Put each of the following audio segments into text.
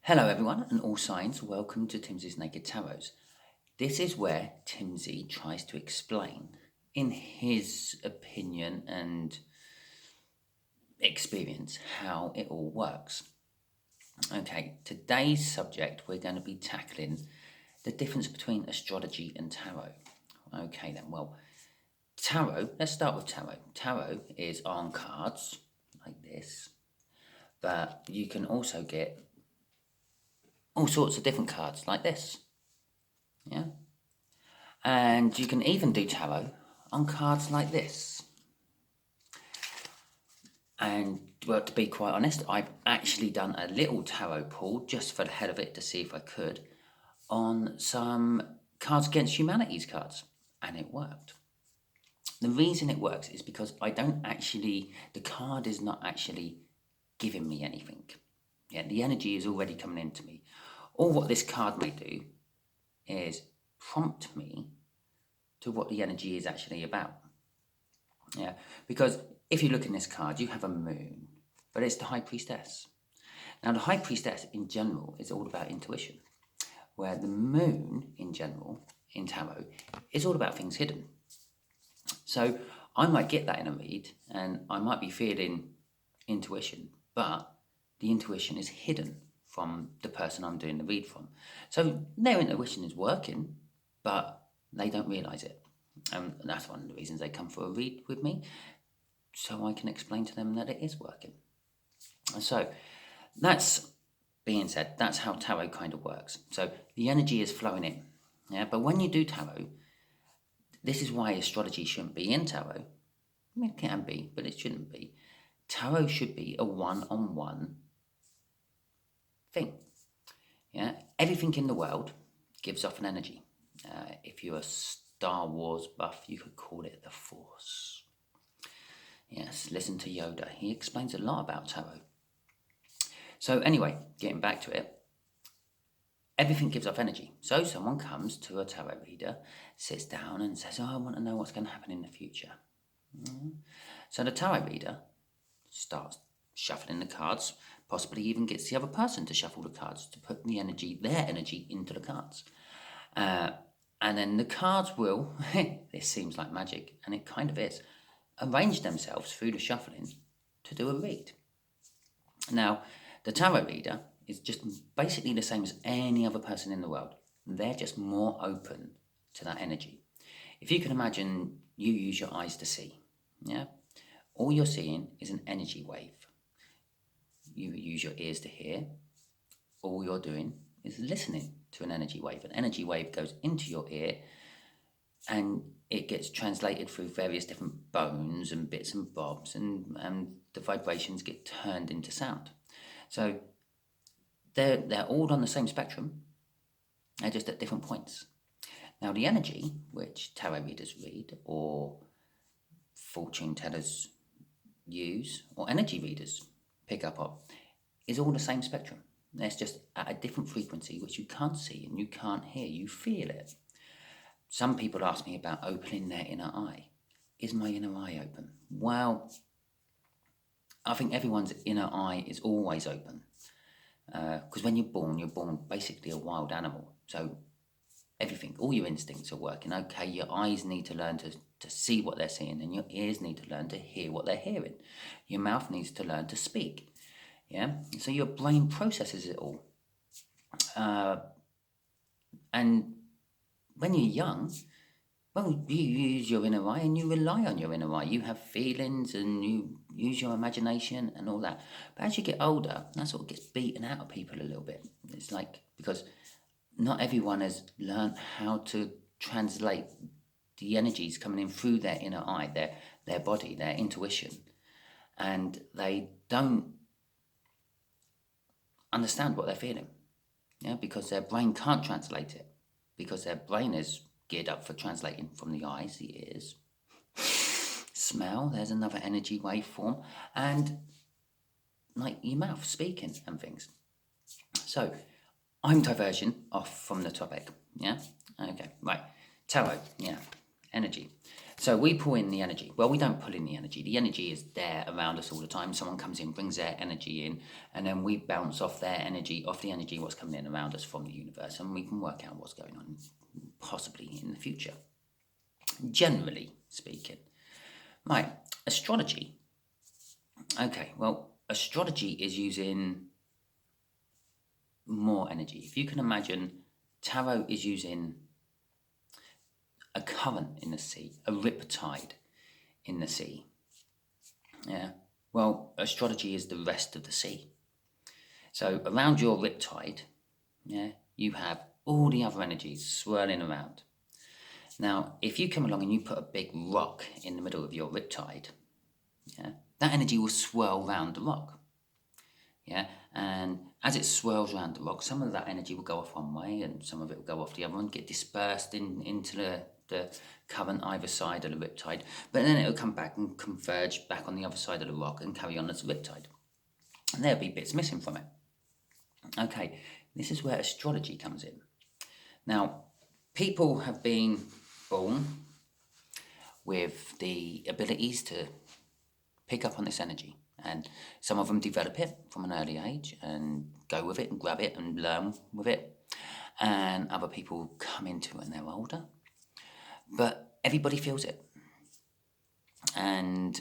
Hello everyone and all signs, welcome to Timsy's Naked Tarot. This is where Timsy tries to explain, in his opinion and experience, how it all works. Okay, today's subject we're going to be tackling the difference between astrology and tarot. Okay then, well, tarot, let's start with tarot. Tarot is on cards like this, but you can also get all sorts of different cards like this. Yeah. And you can even do tarot on cards like this. And, well, to be quite honest, I've actually done a little tarot pull just for the hell of it to see if I could on some Cards Against Humanity's cards. And it worked. The reason it works is because the card is not actually giving me anything. Yeah, the energy is already coming into me. All what this card may do is prompt me to what the energy is actually about. Yeah, because if you look in this card, you have a moon, but it's the High Priestess. Now, the High Priestess in general is all about intuition, where the moon in general, in tarot, is all about things hidden. So I might get that in a read, and I might be feeling intuition, but the intuition is hidden from the person I'm doing the read from. So their intuition is working, but they don't realise it. And that's one of the reasons they come for a read with me, so I can explain to them that it is working. So that's being said, that's how tarot kind of works. So the energy is flowing in. Yeah, but when you do tarot, this is why astrology shouldn't be in tarot. I mean, it can be, but it shouldn't be. Tarot should be a one-on-one thing. Yeah, everything in the world gives off an energy. If you're a Star Wars buff, you could call it the Force. Yes, listen to Yoda. He explains a lot about tarot. So anyway, getting back to it, everything gives off energy. So someone comes to a tarot reader, sits down and says, I want to know what's going to happen in the future. So the tarot reader starts shuffling the cards, possibly even gets the other person to shuffle the cards to put their energy into the cards. And then the cards will, this seems like magic, and it kind of is, arrange themselves through the shuffling to do a read. Now, the tarot reader is just basically the same as any other person in the world. They're just more open to that energy. If you can imagine, you use your eyes to see, yeah? All you're seeing is an energy wave. You use your ears to hear. All you're doing is listening to an energy wave. An energy wave goes into your ear and it gets translated through various different bones and bits and bobs, and the vibrations get turned into sound. So they're all on the same spectrum, they're just at different points. Now, the energy which tarot readers read, or fortune tellers use, or energy readers pick up on, is all the same spectrum. It's just at a different frequency which you can't see and you can't hear, you feel it. Some people ask me about opening their inner eye. Is my inner eye open? Well, I think everyone's inner eye is always open. Because when you're born basically a wild animal. So everything, all your instincts are working. Okay, your eyes need to learn to see what they're seeing, and your ears need to learn to hear what they're hearing. Your mouth needs to learn to speak. Yeah, so your brain processes it all. And when you're young, well, you use your inner eye and you rely on your inner eye. You have feelings and you use your imagination and all that. But as you get older, that sort of gets beaten out of people a little bit. It's like, because not everyone has learned how to translate the energies coming in through their inner eye, their body, their intuition. And they don't understand what they're feeling. Yeah, because their brain can't translate it. Because their brain is geared up for translating from the eyes, the ears, smell, there's another energy waveform, and like your mouth speaking and things. So I'm diverging off from the topic. Yeah, okay, right. Tarot, yeah, energy. So we pull in the energy. Well, we don't pull in the energy. The energy is there around us all the time. Someone comes in, brings their energy in, and then we bounce off their energy, off the energy, what's coming in around us from the universe, and we can work out what's going on, possibly in the future. Generally speaking. Right, astrology. Okay, well, astrology is using more energy. If you can imagine, tarot is using a current in the sea, a riptide in the sea. Yeah. Well, astrology is the rest of the sea. So around your riptide, yeah, you have all the other energies swirling around. Now, if you come along and you put a big rock in the middle of your riptide, yeah, that energy will swirl round the rock. Yeah, and as it swirls around the rock, some of that energy will go off one way and some of it will go off the other and get dispersed into the current either side of the riptide. But then it'll come back and converge back on the other side of the rock and carry on as a riptide. And there'll be bits missing from it. Okay, this is where astrology comes in. Now, people have been born with the abilities to pick up on this energy. And some of them develop it from an early age and go with it and grab it and learn with it. And other people come into it when they're older. But everybody feels it. And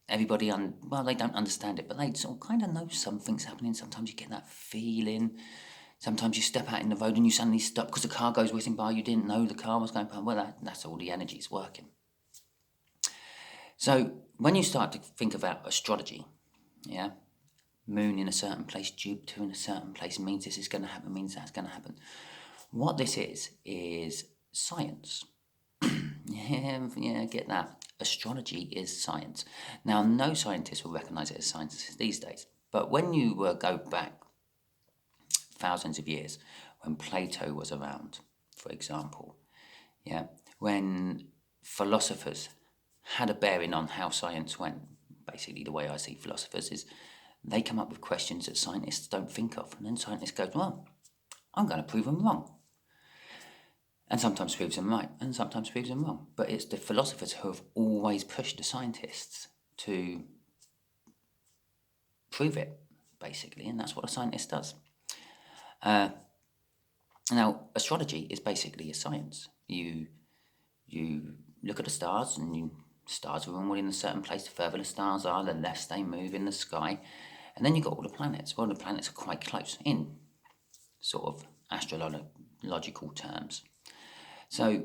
everybody, they don't understand it, but they sort of kind of know something's happening. Sometimes you get that feeling. Sometimes you step out in the road and you suddenly stop because the car goes whizzing by. You didn't know the car was going by. Well, that's all the energy's working. So when you start to think about astrology, yeah, moon in a certain place, Jupiter in a certain place means this is going to happen, means that's going to happen. What this is science. yeah, get that. Astrology is science. Now, no scientist will recognize it as science these days. But when you go back thousands of years, when Plato was around, for example, yeah, when philosophers had a bearing on how science went, basically the way I see philosophers is they come up with questions that scientists don't think of, and then scientists go, well, I'm going to prove them wrong. And sometimes proves them right, and sometimes proves them wrong. But it's the philosophers who have always pushed the scientists to prove it, basically, and that's what a scientist does. Now, astrology is basically a science. You look at the stars, and stars are all in a certain place. The further the stars are, the less they move in the sky. And then you've got all the planets. Well, the planets are quite close in sort of astrological terms. So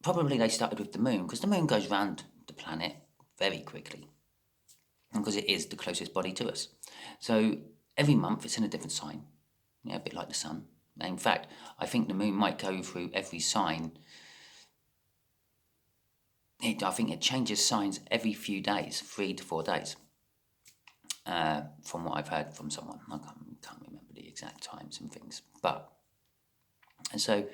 probably they started with the moon, because the moon goes around the planet very quickly, because it is the closest body to us. So every month it's in a different sign, a bit like the sun. In fact, I think the moon might go through every sign. I think it changes signs every few days, 3 to 4 days, from what I've heard from someone. I can't remember the exact times and things. And so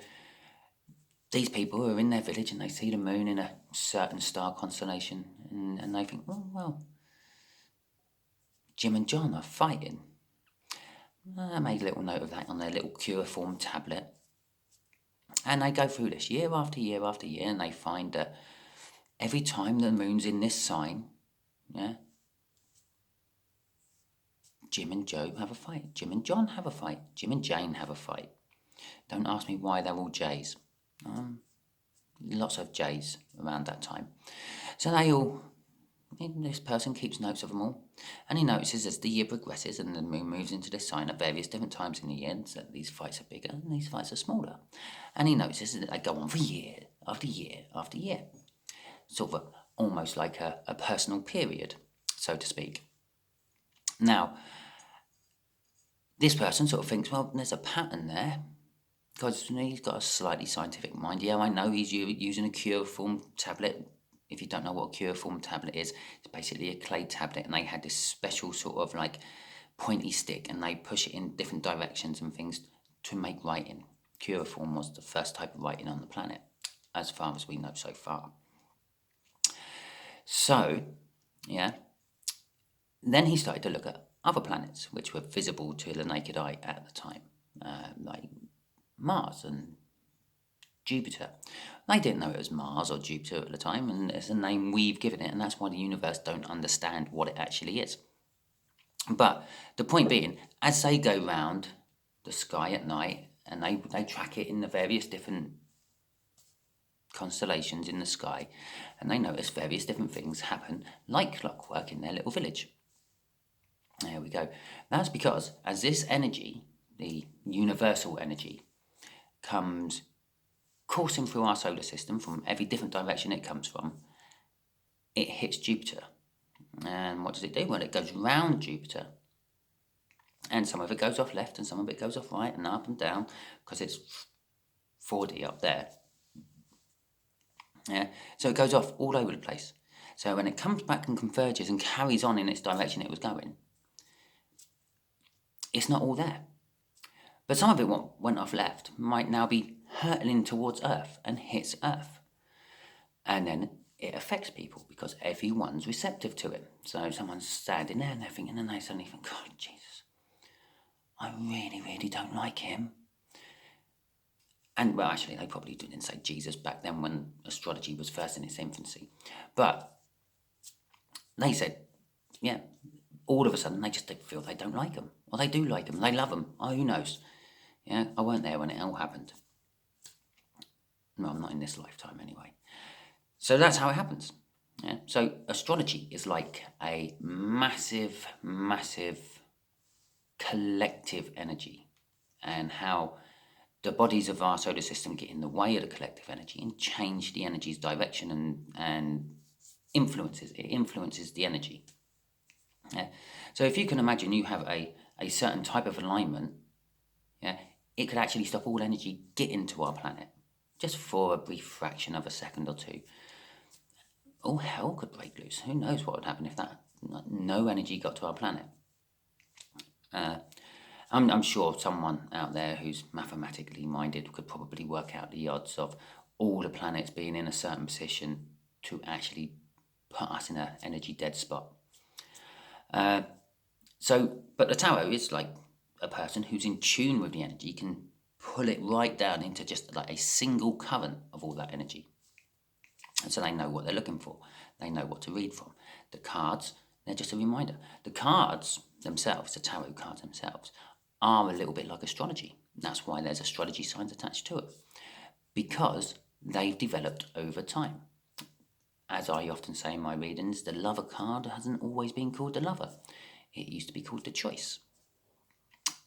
these people who are in their village and they see the moon in a certain star constellation, and they think, well, Jim and John are fighting. I made a little note of that on their little cuneiform tablet. And they go through this year after year after year, and they find that every time the moon's in this sign, yeah, Jim and Joe have a fight. Jim and John have a fight. Jim and Jane have a fight. Don't ask me why they're all J's. Lots of J's around that time. So this person keeps notes of them all. And he notices as the year progresses and the moon moves into this sign at various different times in the year, that these fights are bigger and these fights are smaller. And he notices that they go on for year after year after year. Sort of almost like a personal period, so to speak. Now, this person sort of thinks, well, there's a pattern there, because he's got a slightly scientific mind. Yeah, I know he's using a cuneiform tablet. If you don't know what a cuneiform tablet is, it's basically a clay tablet, and they had this special sort of like pointy stick, and they push it in different directions and things to make writing. Cuneiform was the first type of writing on the planet, as far as we know so far. So, yeah, then he started to look at other planets which were visible to the naked eye at the time, like Mars and Jupiter. They didn't know it was Mars or Jupiter at the time, and it's a name we've given it, and that's why the universe don't understand what it actually is. But the point being, as they go round the sky at night, and they track it in the various different constellations in the sky, and they notice various different things happen like clockwork in their little village. There we go. That's because as this energy, the universal energy, comes coursing through our solar system from every different direction it comes from, it hits Jupiter. And what does it do? Well, it goes round Jupiter. And some of it goes off left and some of it goes off right and up and down because it's 4D up there. Yeah, so it goes off all over the place. So when it comes back and converges and carries on in its direction it was going, it's not all there. But some of it went off left might now be hurtling towards Earth and hits Earth. And then it affects people because everyone's receptive to it. So someone's standing there and they're thinking, and they suddenly think, God, Jesus, I really, really don't like him. And, well, actually, they probably didn't say Jesus back then when astrology was first in its infancy. But they said, yeah, all of a sudden, they just feel they don't like him. Or they do like him. They love him. Oh, who knows? Yeah, I weren't there when it all happened. No, I'm not in this lifetime anyway. So that's how it happens. Yeah? So astrology is like a massive, massive collective energy, and how the bodies of our solar system get in the way of the collective energy and change the energy's direction and influences the energy. Yeah? So if you can imagine you have a certain type of alignment, yeah, it could actually stop all energy getting to our planet just for a brief fraction of a second or two. All hell could break loose. Who knows what would happen if no energy got to our planet. I'm sure someone out there who's mathematically minded could probably work out the odds of all the planets being in a certain position to actually put us in an energy dead spot. But the tarot is like a person who's in tune with the energy, can pull it right down into just like a single current of all that energy. And so they know what they're looking for. They know what to read from. The cards, they're just a reminder. The cards themselves, the tarot cards themselves, are a little bit like astrology. That's why there's astrology signs attached to it. Because they've developed over time. As I often say in my readings, the lover card hasn't always been called the lover. It used to be called the choice.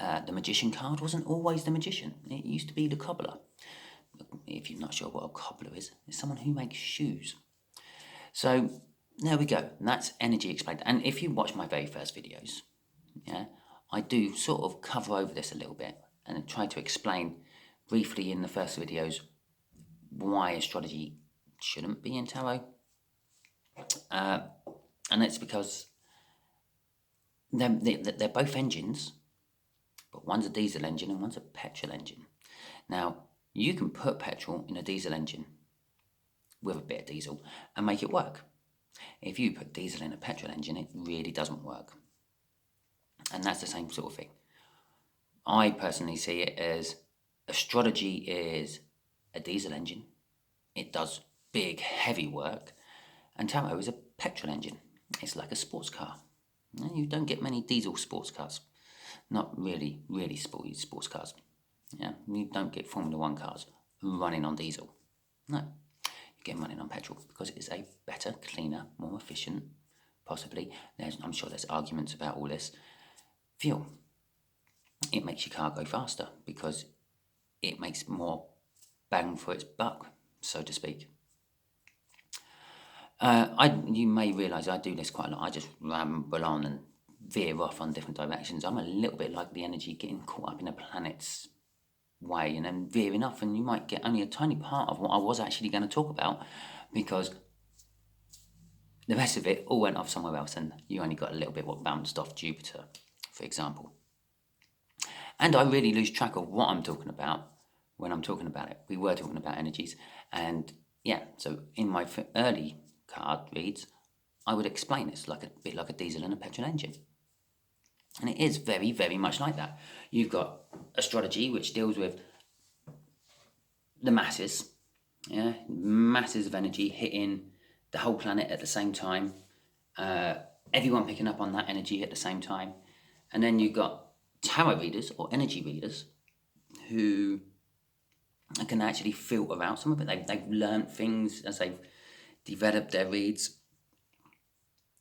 The magician card wasn't always the magician. It used to be the cobbler. If you're not sure what a cobbler is, it's someone who makes shoes. So there we go. That's energy explained. And if you watch my very first videos, yeah, I do sort of cover over this a little bit and try to explain briefly in the first videos why astrology shouldn't be in tarot. And it's because they're both engines, but one's a diesel engine and one's a petrol engine. Now, you can put petrol in a diesel engine with a bit of diesel and make it work. If you put diesel in a petrol engine, it really doesn't work. And that's the same sort of thing. I personally see it as astrology is a diesel engine. It does big, heavy work. And tarot is a petrol engine. It's like a sports car. You don't get many diesel sports cars. Not really, really sporty sports cars. Yeah, you don't get Formula 1 cars running on diesel. No, you get running on petrol because it is a better, cleaner, more efficient, possibly. I'm sure there's arguments about all this. Fuel. It makes your car go faster because it makes more bang for its buck, so to speak. You may realise I do this quite a lot. I just ramble on and veer off on different directions. I'm a little bit like the energy getting caught up in a planet's way and then veering off, and you might get only a tiny part of what I was actually going to talk about because the rest of it all went off somewhere else and you only got a little bit what bounced off Jupiter, for example. And I really lose track of what I'm talking about when I'm talking about it. We were talking about energies, and yeah, so in my early card reads, I would explain this like a bit like a diesel and a petrol engine. And it is very, very much like that. You've got astrology, which deals with the masses, Yeah, masses of energy hitting the whole planet at the same time. Everyone picking up on that energy at the same time. And then you've got tarot readers or energy readers who can actually filter out some of it. They've learned things as they've developed their reads.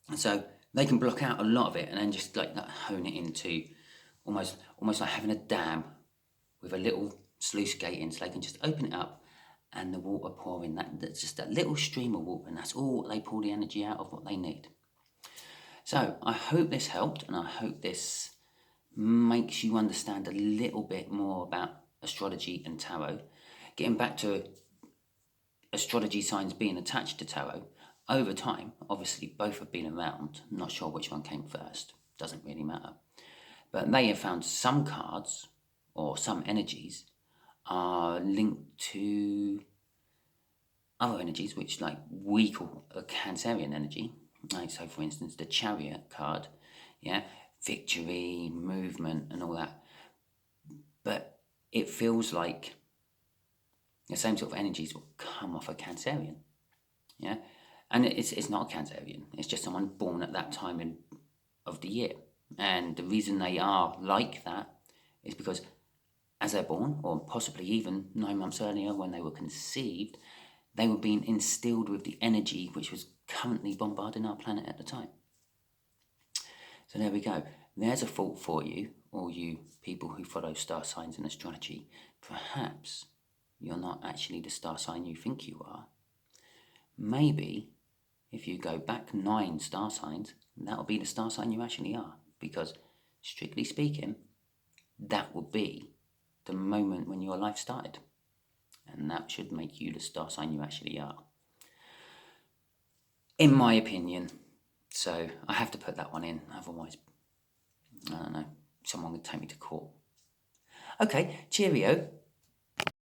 And so they can block out a lot of it and then just like hone it into almost like having a dam with a little sluice gate in, so they can just open it up and the water pouring. That's just that little stream of water, and that's all they pull the energy out of what they need. So I hope this helped, and I hope this makes you understand a little bit more about astrology and tarot. Getting back to astrology signs being attached to tarot, over time, obviously both have been around. I'm not sure which one came first, doesn't really matter. But they have found some cards or some energies are linked to other energies, which like we call a Cancerian energy. Like, so for instance, the Chariot card, yeah, victory, movement, and all that. But it feels like the same sort of energies will come off a Cancerian, yeah. And it's not a Cancerian. It's just someone born at that time of the year. And the reason they are like that is because as they're born, or possibly even 9 months earlier when they were conceived, they were being instilled with the energy which was currently bombarding our planet at the time. So there we go. There's a thought for you, all you people who follow star signs and astrology. Perhaps you're not actually the star sign you think you are. Maybe if you go back 9 star signs, that'll be the star sign you actually are. Because strictly speaking, that will be the moment when your life started. And that should make you the star sign you actually are, in my opinion. So I have to put that one in, otherwise, I don't know, someone would take me to court. Okay, cheerio.